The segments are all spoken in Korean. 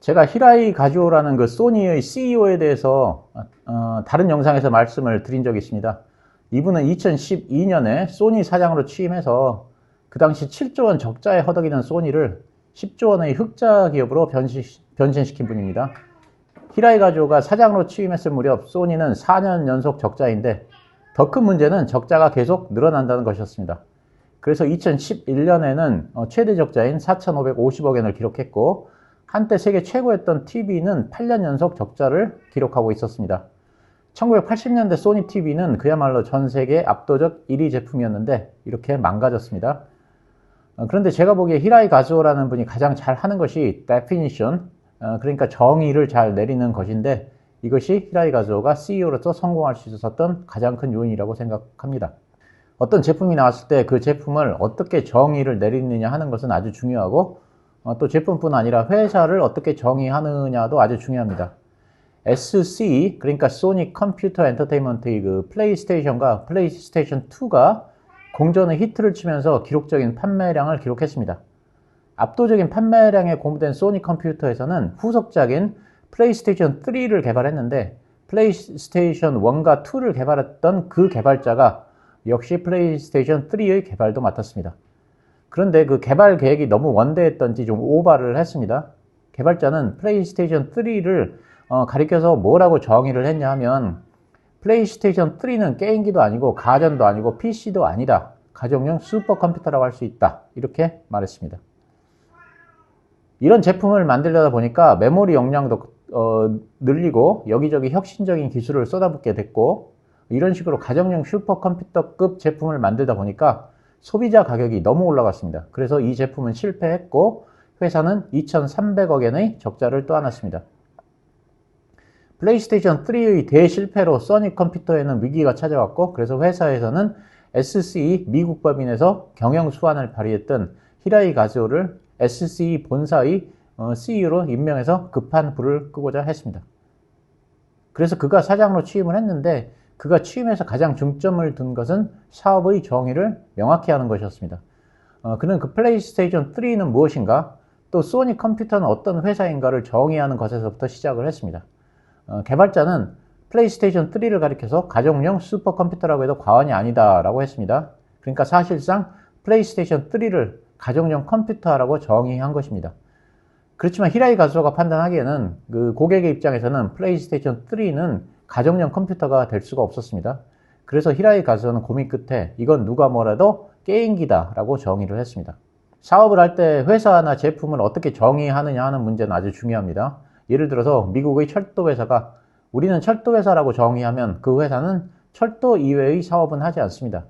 제가 히라이 가즈오라는 그 소니의 CEO에 대해서 다른 영상에서 말씀을 드린 적이 있습니다. 이분은 2012년에 소니 사장으로 취임해서 그 당시 7조 원 적자에 허덕이는 소니를 10조 원의 흑자 기업으로 변신시킨 분입니다. 히라이 가즈오가 사장으로 취임했을 무렵 소니는 4년 연속 적자인데 더 큰 문제는 적자가 계속 늘어난다는 것이었습니다. 그래서 2011년에는 최대 적자인 4,550억 엔을 기록했고 한때 세계 최고였던 TV는 8년 연속 적자를 기록하고 있었습니다. 1980년대 소니 TV는 그야말로 전 세계 압도적 1위 제품이었는데 이렇게 망가졌습니다. 그런데 제가 보기에 히라이 가즈오라는 분이 가장 잘 하는 것이 definition, 그러니까 정의를 잘 내리는 것인데 이것이 히라이 가즈오가 CEO로서 성공할 수 있었던 가장 큰 요인이라고 생각합니다. 어떤 제품이 나왔을 때 그 제품을 어떻게 정의를 내리느냐 하는 것은 아주 중요하고 또 제품뿐 아니라 회사를 어떻게 정의하느냐도 아주 중요합니다. SC, 그러니까 소니 컴퓨터 엔터테인먼트의 그 플레이스테이션과 플레이스테이션 2가 공전의 히트를 치면서 기록적인 판매량을 기록했습니다. 압도적인 판매량에 고무된 소니 컴퓨터에서는 후속작인 플레이스테이션 3를 개발했는데 플레이스테이션 1과 2를 개발했던 그 개발자가 역시 플레이스테이션 3의 개발도 맡았습니다. 그런데 그 개발 계획이 너무 원대했던지 좀 오바를 했습니다. 개발자는 플레이스테이션 3를 가리켜서 뭐라고 정의를 했냐 하면 플레이스테이션 3는 게임기도 아니고 가전도 아니고 PC도 아니다. 가정용 슈퍼컴퓨터라고 할 수 있다. 이렇게 말했습니다. 이런 제품을 만들려다 보니까 메모리 용량도 늘리고 여기저기 혁신적인 기술을 쏟아붓게 됐고 이런 식으로 가정용 슈퍼컴퓨터급 제품을 만들다 보니까 소비자 가격이 너무 올라갔습니다. 그래서 이 제품은 실패했고 회사는 2,300억 엔의 적자를 떠안았습니다. 플레이스테이션 3의 대실패로 소니 컴퓨터에는 위기가 찾아왔고 그래서 회사에서는 SCE 미국 법인에서 경영 수완을 발휘했던 히라이 가즈오를 SCE 본사의 CEO로 임명해서 급한 불을 끄고자 했습니다. 그래서 그가 사장으로 취임을 했는데 그가 취임해서 가장 중점을 둔 것은 사업의 정의를 명확히 하는 것이었습니다. 그는 그 플레이스테이션 3는 무엇인가, 또 소니 컴퓨터는 어떤 회사인가를 정의하는 것에서부터 시작을 했습니다. 개발자는 플레이스테이션 3를 가리켜서 가정용 슈퍼컴퓨터라고 해도 과언이 아니다라고 했습니다. 그러니까 사실상 플레이스테이션 3를 가정용 컴퓨터라고 정의한 것입니다. 그렇지만 히라이 가즈오가 판단하기에는 그 고객의 입장에서는 플레이스테이션 3는 가정용 컴퓨터가 될 수가 없었습니다. 그래서 히라이 가즈오는 고민 끝에 이건 누가 뭐라도 게임기다 라고 정의를 했습니다. 사업을 할 때 회사나 제품을 어떻게 정의하느냐 하는 문제는 아주 중요합니다. 예를 들어서 미국의 철도 회사가 우리는 철도 회사라고 정의하면 그 회사는 철도 이외의 사업은 하지 않습니다.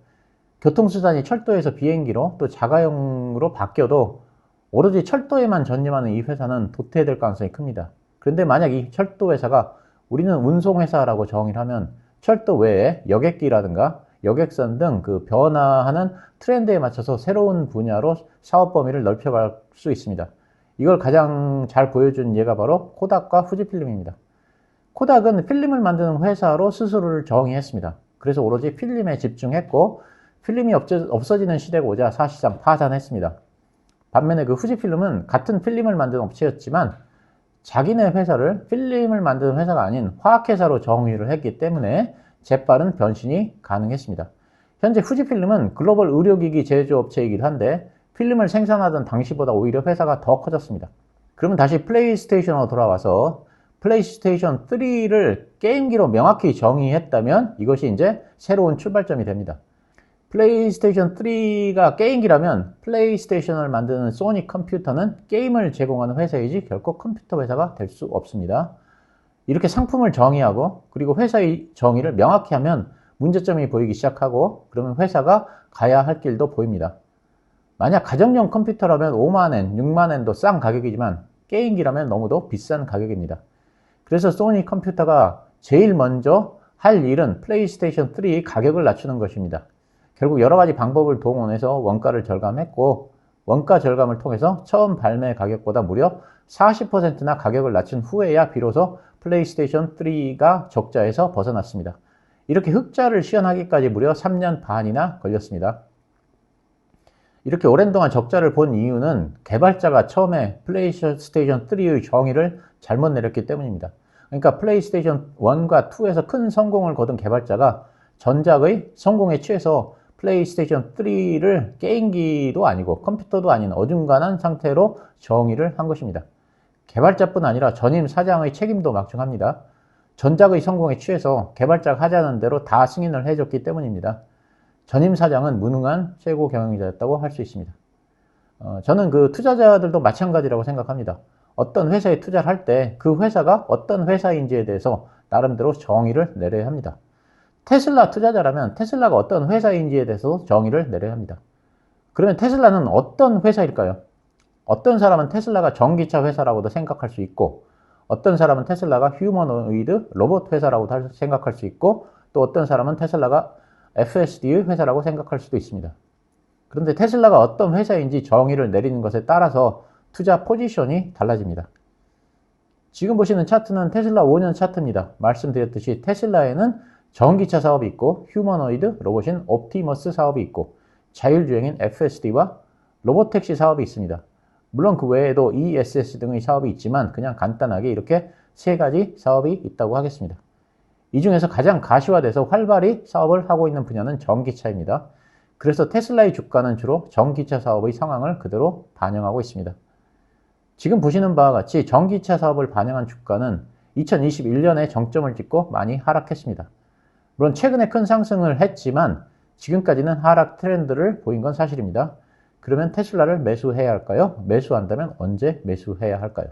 교통수단이 철도에서 비행기로 또 자가용으로 바뀌어도 오로지 철도에만 전념하는 이 회사는 도태될 가능성이 큽니다. 그런데 만약 이 철도 회사가 우리는 운송회사라고 정의를 하면 철도 외에 여객기라든가 여객선 등 그 변화하는 트렌드에 맞춰서 새로운 분야로 사업 범위를 넓혀갈 수 있습니다. 이걸 가장 잘 보여준 예가 바로 코닥과 후지필름입니다. 코닥은 필름을 만드는 회사로 스스로를 정의했습니다. 그래서 오로지 필름에 집중했고 필름이 없어지는 시대가 오자 사실상 파산했습니다. 반면에 그 후지필름은 같은 필름을 만드는 업체였지만 자기네 회사를 필름을 만드는 회사가 아닌 화학회사로 정의를 했기 때문에 재빠른 변신이 가능했습니다. 현재 후지필름은 글로벌 의료기기 제조업체이기도 한데 필름을 생산하던 당시보다 오히려 회사가 더 커졌습니다. 그러면 다시 플레이스테이션으로 돌아와서 플레이스테이션 3를 게임기로 명확히 정의했다면 이것이 이제 새로운 출발점이 됩니다. 플레이스테이션 3가 게임기라면 플레이스테이션을 만드는 소니 컴퓨터는 게임을 제공하는 회사이지 결코 컴퓨터 회사가 될 수 없습니다. 이렇게 상품을 정의하고 그리고 회사의 정의를 명확히 하면 문제점이 보이기 시작하고 그러면 회사가 가야 할 길도 보입니다. 만약 가정용 컴퓨터라면 5만엔, 6만엔도 싼 가격이지만 게임기라면 너무도 비싼 가격입니다. 그래서 소니 컴퓨터가 제일 먼저 할 일은 플레이스테이션 3의 가격을 낮추는 것입니다. 결국 여러 가지 방법을 동원해서 원가를 절감했고 원가 절감을 통해서 처음 발매 가격보다 무려 40%나 가격을 낮춘 후에야 비로소 플레이스테이션 3가 적자에서 벗어났습니다. 이렇게 흑자를 시현하기까지 무려 3년 반이나 걸렸습니다. 이렇게 오랜 동안 적자를 본 이유는 개발자가 처음에 플레이스테이션 3의 정의를 잘못 내렸기 때문입니다. 그러니까 플레이스테이션 1과 2에서 큰 성공을 거둔 개발자가 전작의 성공에 취해서 플레이스테이션 3를 게임기도 아니고 컴퓨터도 아닌 어중간한 상태로 정의를 한 것입니다. 개발자뿐 아니라 전임 사장의 책임도 막중합니다. 전작의 성공에 취해서 개발자가 하자는 대로 다 승인을 해줬기 때문입니다. 전임 사장은 무능한 최고 경영자였다고 할 수 있습니다. 저는 그 투자자들도 마찬가지라고 생각합니다. 어떤 회사에 투자를 할 때 그 회사가 어떤 회사인지에 대해서 나름대로 정의를 내려야 합니다. 테슬라 투자자라면 테슬라가 어떤 회사인지에 대해서 정의를 내려야 합니다. 그러면 테슬라는 어떤 회사일까요? 어떤 사람은 테슬라가 전기차 회사라고도 생각할 수 있고, 어떤 사람은 테슬라가 휴머노이드 로봇 회사라고도 생각할 수 있고, 또 어떤 사람은 테슬라가 FSD의 회사라고 생각할 수도 있습니다. 그런데 테슬라가 어떤 회사인지 정의를 내리는 것에 따라서 투자 포지션이 달라집니다. 지금 보시는 차트는 테슬라 5년 차트입니다. 말씀드렸듯이 테슬라에는 전기차 사업이 있고 휴머노이드 로봇인 옵티머스 사업이 있고 자율주행인 FSD와 로봇택시 사업이 있습니다. 물론 그 외에도 ESS 등의 사업이 있지만 그냥 간단하게 이렇게 세 가지 사업이 있다고 하겠습니다. 이 중에서 가장 가시화돼서 활발히 사업을 하고 있는 분야는 전기차입니다. 그래서 테슬라의 주가는 주로 전기차 사업의 상황을 그대로 반영하고 있습니다. 지금 보시는 바와 같이 전기차 사업을 반영한 주가는 2021년에 정점을 찍고 많이 하락했습니다. 물론 최근에 큰 상승을 했지만 지금까지는 하락 트렌드를 보인 건 사실입니다. 그러면 테슬라를 매수해야 할까요? 매수한다면 언제 매수해야 할까요?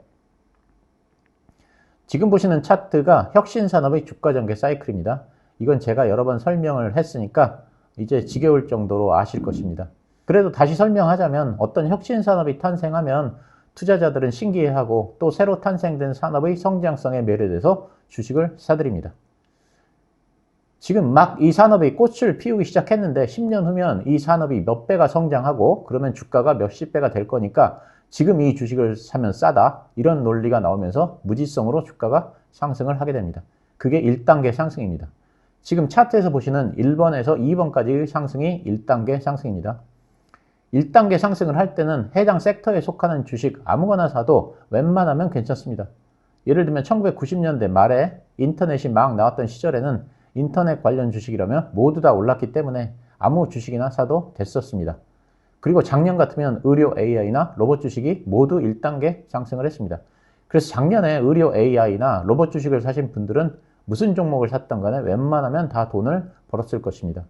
지금 보시는 차트가 혁신산업의 주가 전개 사이클입니다. 이건 제가 여러 번 설명을 했으니까 이제 지겨울 정도로 아실 것입니다. 그래도 다시 설명하자면 어떤 혁신산업이 탄생하면 투자자들은 신기해하고 또 새로 탄생된 산업의 성장성에 매료돼서 주식을 사들입니다. 지금 막 이 산업이 꽃을 피우기 시작했는데 10년 후면 이 산업이 몇 배가 성장하고 그러면 주가가 몇십 배가 될 거니까 지금 이 주식을 사면 싸다 이런 논리가 나오면서 무지성으로 주가가 상승을 하게 됩니다. 그게 1단계 상승입니다. 지금 차트에서 보시는 1번에서 2번까지의 상승이 1단계 상승입니다. 1단계 상승을 할 때는 해당 섹터에 속하는 주식 아무거나 사도 웬만하면 괜찮습니다. 예를 들면 1990년대 말에 인터넷이 막 나왔던 시절에는 인터넷 관련 주식이라면 모두 다 올랐기 때문에 아무 주식이나 사도 됐었습니다. 그리고 작년 같으면 의료 AI나 로봇 주식이 모두 1단계 상승을 했습니다. 그래서 작년에 의료 AI나 로봇 주식을 사신 분들은 무슨 종목을 샀던 간에 웬만하면 다 돈을 벌었을 것입니다.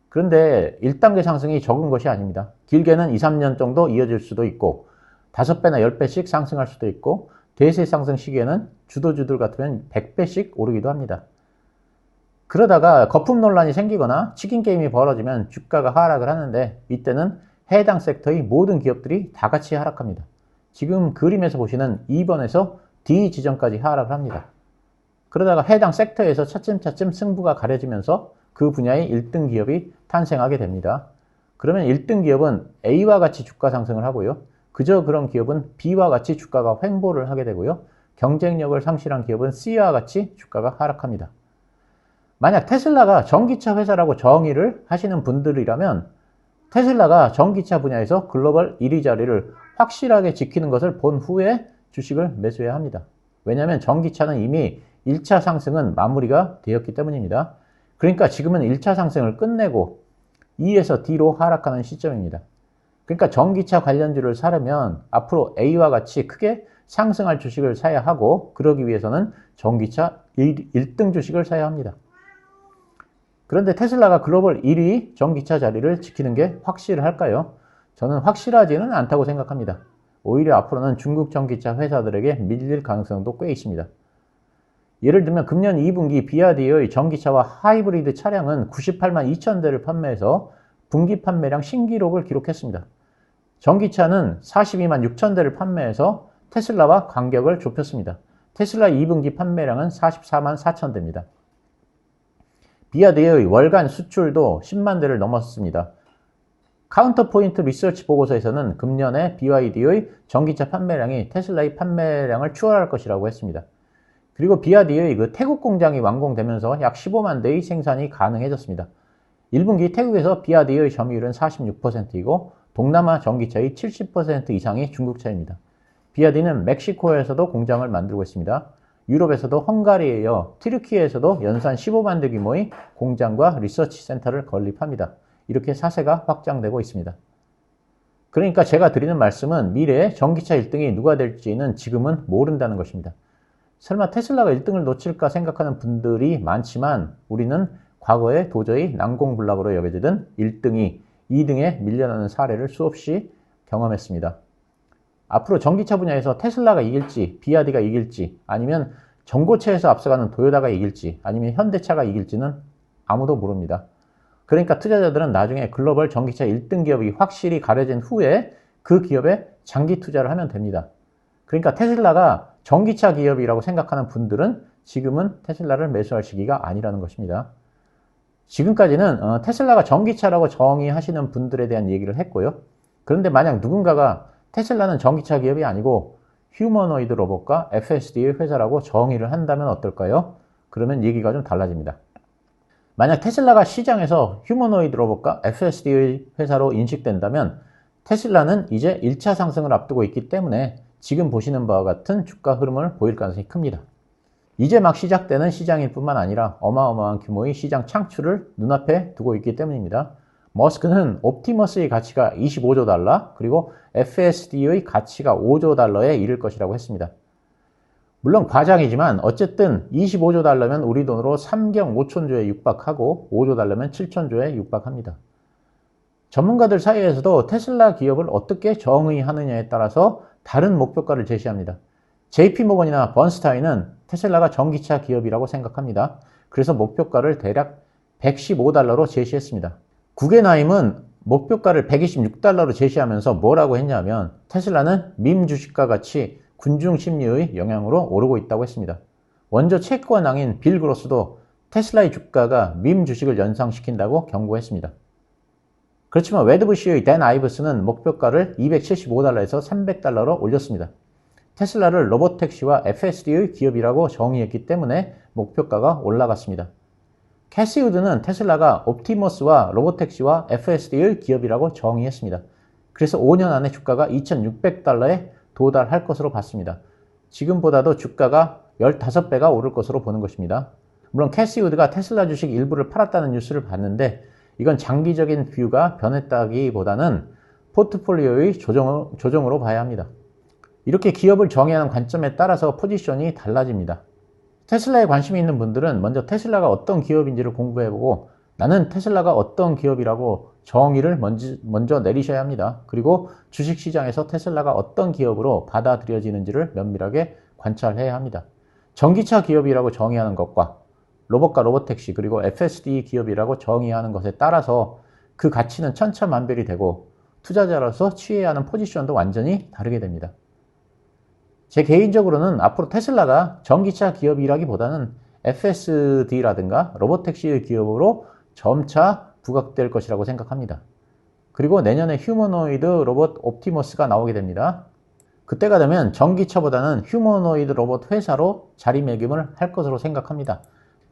그런데 1단계 상승이 적은 것이 아닙니다. 길게는 2, 3년 정도 이어질 수도 있고 5배나 10배씩 상승할 수도 있고 대세 상승 시기에는 주도주들 같으면 100배씩 오르기도 합니다. 그러다가 거품 논란이 생기거나 치킨 게임이 벌어지면 주가가 하락을 하는데 이때는 해당 섹터의 모든 기업들이 다 같이 하락합니다. 지금 그림에서 보시는 2번에서 D 지점까지 하락을 합니다. 그러다가 해당 섹터에서 차츰차츰 승부가 가려지면서 그 분야의 1등 기업이 탄생하게 됩니다. 그러면 1등 기업은 A와 같이 주가 상승을 하고요. 그저 그런 기업은 B와 같이 주가가 횡보를 하게 되고요. 경쟁력을 상실한 기업은 C와 같이 주가가 하락합니다. 만약 테슬라가 전기차 회사라고 정의를 하시는 분들이라면 테슬라가 전기차 분야에서 글로벌 1위 자리를 확실하게 지키는 것을 본 후에 주식을 매수해야 합니다. 왜냐하면 전기차는 이미 1차 상승은 마무리가 되었기 때문입니다. 그러니까 지금은 1차 상승을 끝내고 E에서 D로 하락하는 시점입니다. 그러니까 전기차 관련주를 사려면 앞으로 A와 같이 크게 상승할 주식을 사야 하고 그러기 위해서는 전기차 1등 주식을 사야 합니다. 그런데 테슬라가 글로벌 1위 전기차 자리를 지키는 게 확실할까요? 저는 확실하지는 않다고 생각합니다. 오히려 앞으로는 중국 전기차 회사들에게 밀릴 가능성도 꽤 있습니다. 예를 들면 금년 2분기 비아디의 전기차와 하이브리드 차량은 98만 2천 대를 판매해서 분기 판매량 신기록을 기록했습니다. 전기차는 42만 6천 대를 판매해서 테슬라와 간격을 좁혔습니다. 테슬라 2분기 판매량은 44만 4천 대입니다. 비아디의 월간 수출도 10만 대를 넘었습니다. 카운터포인트 리서치 보고서에서는 금년에 BYD의 전기차 판매량이 테슬라의 판매량을 추월할 것이라고 했습니다. 그리고 비아디의 그 태국 공장이 완공되면서 약 15만 대의 생산이 가능해졌습니다. 1분기 태국에서 비아디의 점유율은 46%이고 동남아 전기차의 70% 이상이 중국차입니다. 비아디는 멕시코에서도 공장을 만들고 있습니다. 유럽에서도 헝가리에 이어 튀르키예에서도 연산 15만 대 규모의 공장과 리서치 센터를 건립합니다. 이렇게 사세가 확장되고 있습니다. 그러니까 제가 드리는 말씀은 미래에 전기차 1등이 누가 될지는 지금은 모른다는 것입니다. 설마 테슬라가 1등을 놓칠까 생각하는 분들이 많지만 우리는 과거에 도저히 난공불락으로 여겨지던 1등이 2등에 밀려나는 사례를 수없이 경험했습니다. 앞으로 전기차 분야에서 테슬라가 이길지, 비아디가 이길지, 아니면 전고체에서 앞서가는 도요타가 이길지, 아니면 현대차가 이길지는 아무도 모릅니다. 그러니까 투자자들은 나중에 글로벌 전기차 1등 기업이 확실히 가려진 후에 그 기업에 장기 투자를 하면 됩니다. 그러니까 테슬라가 전기차 기업이라고 생각하는 분들은 지금은 테슬라를 매수할 시기가 아니라는 것입니다. 지금까지는 테슬라가 전기차라고 정의하시는 분들에 대한 얘기를 했고요. 그런데 만약 누군가가 테슬라는 전기차 기업이 아니고 휴머노이드 로봇과 FSD의 회사라고 정의를 한다면 어떨까요? 그러면 얘기가 좀 달라집니다. 만약 테슬라가 시장에서 휴머노이드 로봇과 FSD의 회사로 인식된다면 테슬라는 이제 1차 상승을 앞두고 있기 때문에 지금 보시는 바와 같은 주가 흐름을 보일 가능성이 큽니다. 이제 막 시작되는 시장일 뿐만 아니라 어마어마한 규모의 시장 창출을 눈앞에 두고 있기 때문입니다. 머스크는 옵티머스의 가치가 25조 달러 그리고 FSD의 가치가 5조 달러에 이를 것이라고 했습니다. 물론 과장이지만 어쨌든 25조 달러면 우리 돈으로 3경 5천조에 육박하고 5조 달러면 7천조에 육박합니다. 전문가들 사이에서도 테슬라 기업을 어떻게 정의하느냐에 따라서 다른 목표가를 제시합니다. JP모건이나 번스타인은 테슬라가 전기차 기업이라고 생각합니다. 그래서 목표가를 대략 115달러로 제시했습니다. 구겐하임은 목표가를 126달러로 제시하면서 뭐라고 했냐면 테슬라는 밈 주식과 같이 군중 심리의 영향으로 오르고 있다고 했습니다. 원조 채권왕인 빌 그로스도 테슬라의 주가가 밈 주식을 연상시킨다고 경고했습니다. 그렇지만 웨드부시의 댄 아이브스는 목표가를 275달러에서 300달러로 올렸습니다. 테슬라를 로봇택시와 FSD의 기업이라고 정의했기 때문에 목표가가 올라갔습니다. 캐시 우드는 테슬라가 옵티머스와 로봇택시와 FSD의 기업이라고 정의했습니다. 그래서 5년 안에 주가가 2,600달러에 도달할 것으로 봤습니다. 지금보다도 주가가 15배가 오를 것으로 보는 것입니다. 물론 캐시 우드가 테슬라 주식 일부를 팔았다는 뉴스를 봤는데 이건 장기적인 뷰가 변했다기보다는 포트폴리오의 조정으로 봐야 합니다. 이렇게 기업을 정의하는 관점에 따라서 포지션이 달라집니다. 테슬라에 관심이 있는 분들은 먼저 테슬라가 어떤 기업인지를 공부해보고 나는 테슬라가 어떤 기업이라고 정의를 먼저 내리셔야 합니다. 그리고 주식시장에서 테슬라가 어떤 기업으로 받아들여지는지를 면밀하게 관찰해야 합니다. 전기차 기업이라고 정의하는 것과 로봇과 로봇택시 그리고 FSD 기업이라고 정의하는 것에 따라서 그 가치는 천차만별이 되고 투자자로서 취해야 하는 포지션도 완전히 다르게 됩니다. 제 개인적으로는 앞으로 테슬라가 전기차 기업이라기보다는 FSD라든가 로봇택시 기업으로 점차 부각될 것이라고 생각합니다. 그리고 내년에 휴머노이드 로봇 옵티머스가 나오게 됩니다. 그때가 되면 전기차보다는 휴머노이드 로봇 회사로 자리매김을 할 것으로 생각합니다.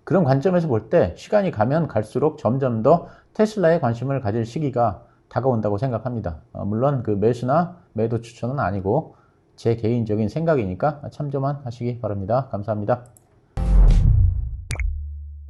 그런 관점에서 볼 때 시간이 가면 갈수록 점점 더 테슬라에 관심을 가질 시기가 다가온다고 생각합니다. 물론 그 매수나 매도 추천은 아니고 제 개인적인 생각이니까 참조만 하시기 바랍니다. 감사합니다.